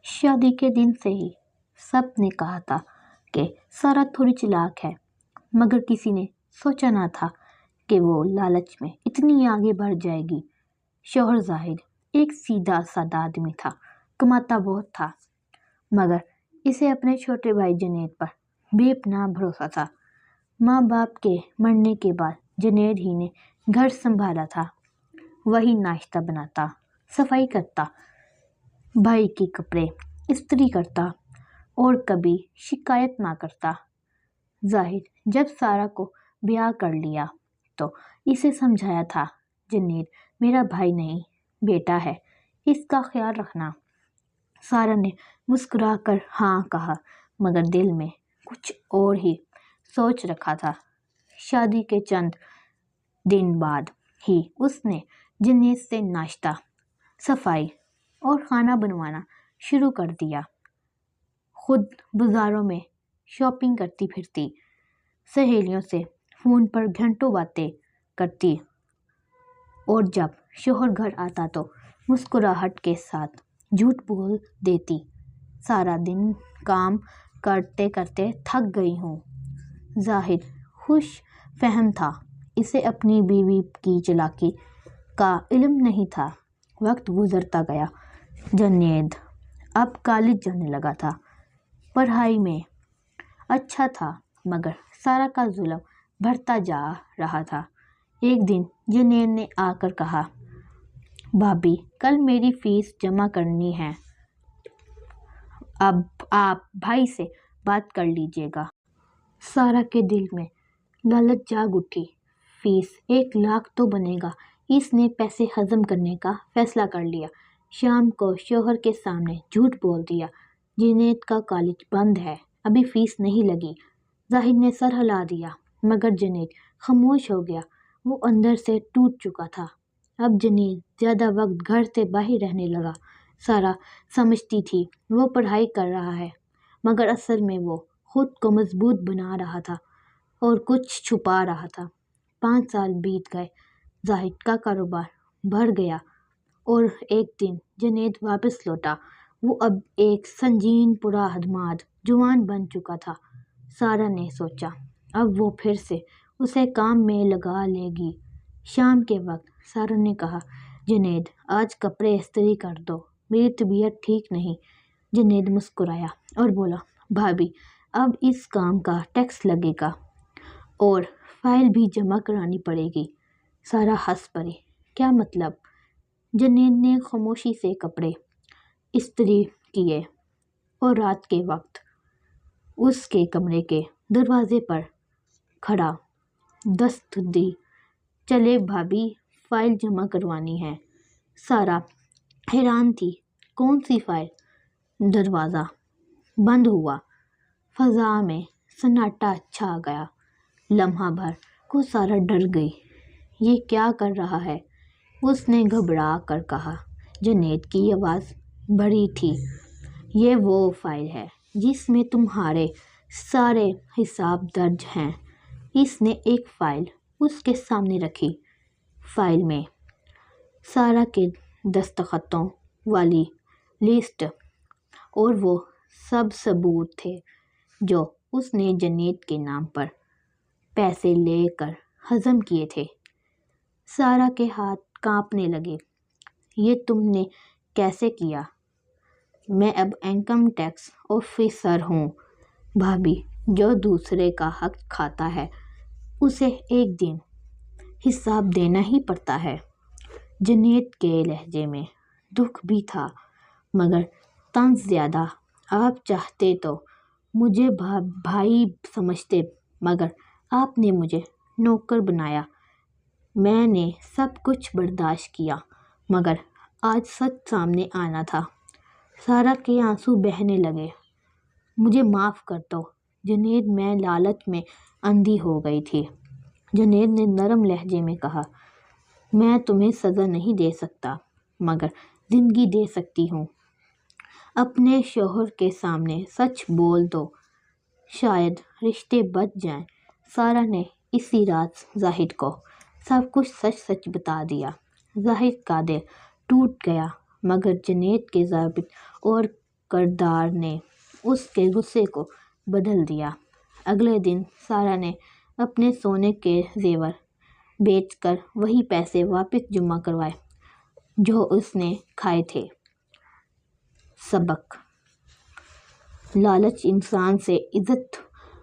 شادی کے دن سے ہی سب نے کہا تھا کہ سارا تھوڑی چلاک ہے، مگر کسی نے سوچا نہ تھا کہ وہ لالچ میں اتنی آگے بڑھ جائے گی۔ شوہر ظاہر ایک سیدھا سادہ آدمی تھا، کماتا بہت تھا، مگر اسے اپنے چھوٹے بھائی جنید پر بے پناہ بھروسہ تھا۔ ماں باپ کے مرنے کے بعد جنید ہی نے گھر سنبھالا تھا، وہی ناشتہ بناتا، صفائی کرتا، بھائی کے کپڑے استری کرتا اور کبھی شکایت نہ کرتا۔ ظاہر جب سارا کو بیاہ کر لیا تو اسے سمجھایا تھا، جنید میرا بھائی نہیں، بیٹا ہے، اس کا خیال رکھنا۔ سارا نے مسکرا کر ہاں کہا، مگر دل میں کچھ اور ہی سوچ رکھا تھا۔ شادی کے چند دن بعد ہی اس نے جنید سے ناشتہ، صفائی اور کھانا بنوانا شروع کر دیا۔ خود بازاروں میں شاپنگ کرتی پھرتی، سہیلیوں سے فون پر گھنٹوں باتیں کرتی اور جب شوہر گھر آتا تو مسکراہٹ کے ساتھ جھوٹ بول دیتی، سارا دن کام کرتے کرتے تھک گئی ہوں۔ ظاہر خوش فہم تھا، اسے اپنی بیوی کی چالاکی کا علم نہیں تھا۔ وقت گزرتا گیا، جنید اب کالج جانے لگا تھا، پڑھائی میں اچھا تھا، مگر سارا کا ظلم بڑھتا جا رہا تھا۔ ایک دن جنید نے آ کر کہا، بھابی کل میری فیس جمع کرنی ہے، اب آپ بھائی سے بات کر لیجیے گا۔ سارا کے دل میں لالچ جاگ اٹھی، فیس 1 لاکھ تو بنے گا۔ اس نے پیسے ہضم کرنے کا فیصلہ کر لیا۔ شام کو شوہر کے سامنے جھوٹ بول دیا، جنید کا کالج بند ہے، ابھی فیس نہیں لگی۔ ظاہر نے سر ہلا دیا، مگر جنید خاموش ہو گیا، وہ اندر سے ٹوٹ چکا تھا۔ اب جنید زیادہ وقت گھر سے باہر رہنے لگا۔ سارا سمجھتی تھی وہ پڑھائی کر رہا ہے، مگر اصل میں وہ خود کو مضبوط بنا رہا تھا اور کچھ چھپا رہا تھا۔ 5 سال بیت گئے، ظاہر کا کاروبار بڑھ گیا اور ایک دن جنید واپس لوٹا۔ وہ اب ایک سنگین پُرا اعتماد جوان بن چکا تھا۔ سارا نے سوچا اب وہ پھر سے اسے کام میں لگا لے گی۔ شام کے وقت سارا نے کہا، جنید آج کپڑے استری کر دو، میری طبیعت ٹھیک نہیں۔ جنید مسکرایا اور بولا، بھابی اب اس کام کا ٹیکس لگے گا اور فائل بھی جمع کرانی پڑے گی۔ سارا ہنس پڑی، کیا مطلب؟ جنید نے خاموشی سے کپڑے استری کیے اور رات کے وقت اس کے کمرے کے دروازے پر کھڑا دست دی، چلے بھابی فائل جمع کروانی ہے۔ سارا حیران تھی، کون سی فائل؟ دروازہ بند ہوا، فضا میں سناٹا چھا گیا۔ لمحہ بھر کو سارا ڈر گئی، یہ کیا کر رہا ہے؟ اس نے گھبرا کر کہا۔ جنید کی آواز بڑی تھی، یہ وہ فائل ہے جس میں تمہارے سارے حساب درج ہیں۔ اس نے ایک فائل اس کے سامنے رکھی، فائل میں سارا کے دستخطوں والی لسٹ اور وہ سب ثبوت تھے جو اس نے جنید کے نام پر پیسے لے کر ہضم کیے تھے۔ سارا کے ہاتھ کانپنے لگے، یہ تم نے کیسے کیا؟ میں اب انکم ٹیکس آفیسر ہوں، بھابی جو دوسرے کا حق کھاتا ہے اسے ایک دن حساب دینا ہی پڑتا ہے۔ جنید کے لہجے میں دکھ بھی تھا، مگر طنز زیادہ۔ آپ چاہتے تو مجھے بھائی سمجھتے، مگر آپ نے مجھے نوکر بنایا، میں نے سب کچھ برداشت کیا، مگر آج سچ سامنے آنا تھا۔ سارا کے آنسو بہنے لگے، مجھے معاف کر دو جنید، میں لالچ میں اندھی ہو گئی تھی۔ جنید نے نرم لہجے میں کہا، میں تمہیں سزا نہیں دے سکتا، مگر زندگی دے سکتی ہوں۔ اپنے شوہر کے سامنے سچ بول دو، شاید رشتے بچ جائیں۔ سارا نے اسی رات ظاہر کو سب کچھ سچ سچ بتا دیا۔ ظاہر کا دل ٹوٹ گیا، مگر جنید کے ضابط اور کردار نے اس کے غصے کو بدل دیا۔ اگلے دن سارہ نے اپنے سونے کے زیور بیچ کر وہی پیسے واپس جمع کروائے جو اس نے کھائے تھے۔ سبق: لالچ انسان سے عزت،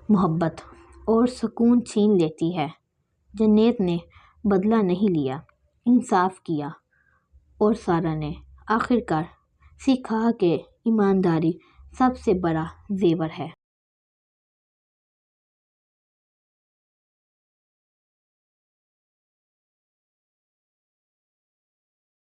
محبت اور سکون چھین لیتی ہے۔ جنید نے بدلہ نہیں لیا، انصاف کیا، اور سارہ نے آخر کار سیکھا کہ ایمانداری سب سے بڑا زیور ہے۔